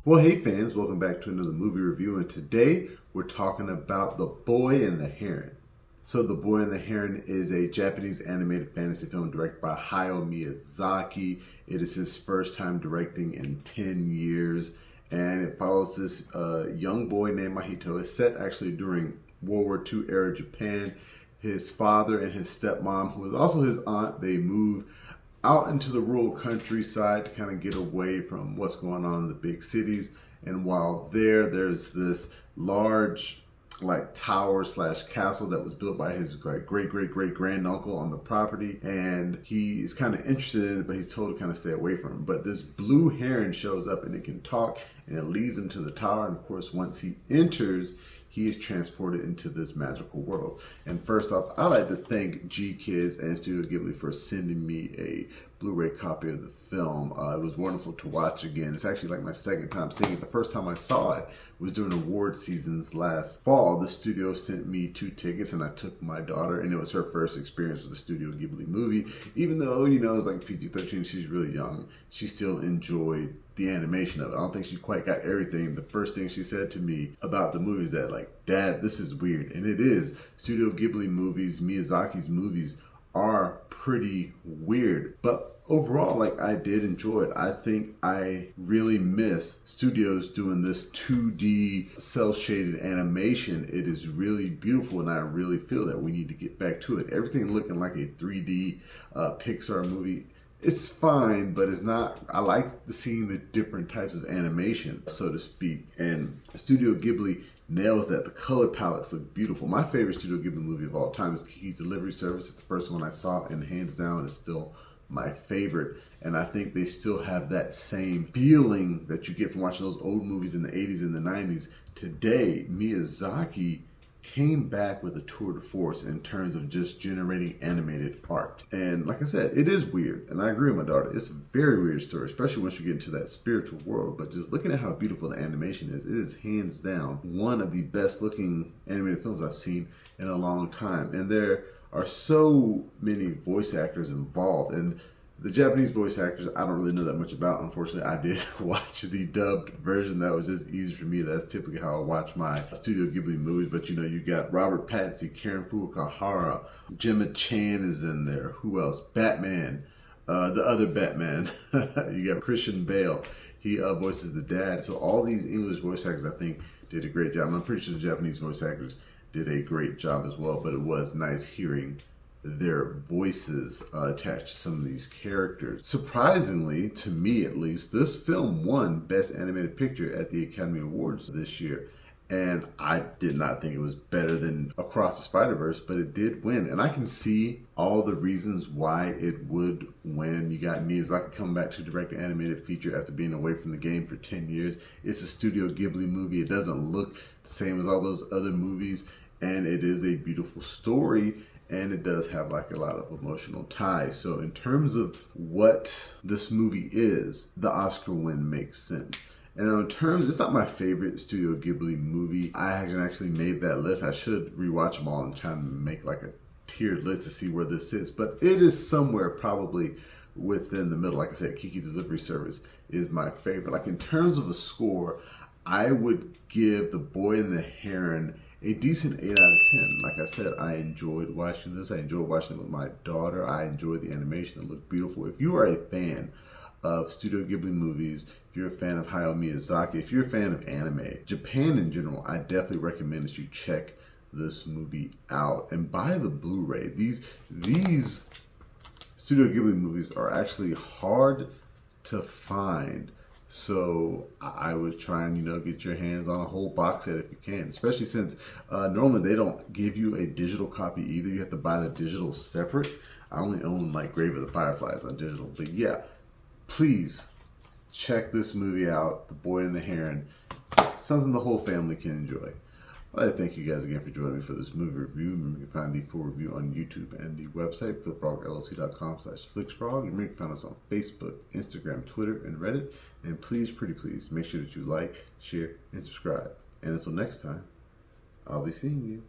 Well, hey fans, welcome back to another movie review, and today we're talking about The Boy and the Heron. So The Boy and the Heron is a Japanese animated fantasy film directed by Hayao Miyazaki. It is his first time directing in 10 years, and it follows this young boy named Mahito. It's set actually during World War II era Japan. His father and his stepmom, who is also his aunt, they move out into the rural countryside to kind of get away from what's going on in the big cities. And while there's this large tower slash castle that was built by his great granduncle on the property, and he is kind of interested in it, but he's told to kind of stay away from it. But this blue heron shows up and it can talk, and it leads him to the tower. And of course, once he enters, he is transported into this magical world. And first off, I'd like to thank G-Kids and Studio Ghibli for sending me a Blu-ray copy of the film. It was wonderful to watch again. It's actually like my second time seeing it. The first time I saw it was during award seasons last fall. The studio sent me 2 tickets and I took my daughter, and it was her first experience with a Studio Ghibli movie. Even though, you know, it's like PG-13, she's really young, she still enjoyed the animation of it. I don't think she quite got everything. The first thing she said to me about the movie is that, like, Dad, this is weird. And it is. Studio Ghibli movies, Miyazaki's movies are pretty weird. But overall, like, I did enjoy it. I think I really miss studios doing this 2D cel-shaded animation. It is really beautiful, and I really feel that we need to get back to it. Everything looking like a 3D Pixar movie, it's fine, but it's not. I like seeing the different types of animation, so to speak. And Studio Ghibli nails that. The color palettes look beautiful. My favorite Studio Ghibli movie of all time is Kiki's Delivery Service. It's the first one I saw, and hands down, it's still my favorite. And I think they still have that same feeling that you get from watching those old movies in the 80s and the 90s. Today, Miyazaki came back with a tour de force in terms of just generating animated art. And like I said, it is weird, and I agree with my daughter. It's a very weird story, especially once you get into that spiritual world. But just looking at how beautiful the animation is, it is hands down one of the best looking animated films I've seen in a long time. And there are so many voice actors involved, and the Japanese voice actors, I don't really know that much about. Unfortunately, I did watch the dubbed version. That was just easy for me. That's typically how I watch my Studio Ghibli movies. But you know, you got Robert Pattinson, Karen Fukuhara, Gemma Chan is in there. Who else? Batman, the other Batman. You got Christian Bale. He voices the dad. So all these English voice actors, I think, did a great job. I'm pretty sure the Japanese voice actors did a great job as well. But it was nice hearing their voices attached to some of these characters. Surprisingly, to me at least, this film won Best Animated Picture at the Academy Awards this year. And I did not think it was better than Across the Spider-Verse, but it did win. And I can see all the reasons why it would win. You got Miyazaki coming back to direct an animated feature after being away from the game for 10 years. It's a Studio Ghibli movie. It doesn't look the same as all those other movies. And it is a beautiful story. And it does have like a lot of emotional ties. So in terms of what this movie is, the Oscar win makes sense. And in terms, it's not my favorite Studio Ghibli movie. I haven't actually made that list. I should rewatch them all and try and make like a tiered list to see where this sits. But it is somewhere probably within the middle. Like I said, Kiki's Delivery Service is my favorite. Like in terms of a score, I would give The Boy and the Heron a decent 8 out of 10. Like I said, I enjoyed watching this. I enjoyed watching it with my daughter. I enjoyed the animation. It looked beautiful. If you are a fan of Studio Ghibli movies, if you're a fan of Hayao Miyazaki, if you're a fan of anime, Japan in general, I definitely recommend that you check this movie out and buy the Blu-ray. These Studio Ghibli movies are actually hard to find. So I would try and, you know, get your hands on a whole box set if you can, especially since normally they don't give you a digital copy either. You have to buy the digital separate. I only own like Grave of the Fireflies on digital. But yeah, please check this movie out, The Boy and the Heron. Something the whole family can enjoy. I'd like to thank you guys again for joining me for this movie review. Remember, you can find the full review on YouTube and the website, thefrogllc.com/flixfrog. Remember, you can find us on Facebook, Instagram, Twitter, and Reddit. And please, pretty please, make sure that you like, share, and subscribe. And until next time, I'll be seeing you.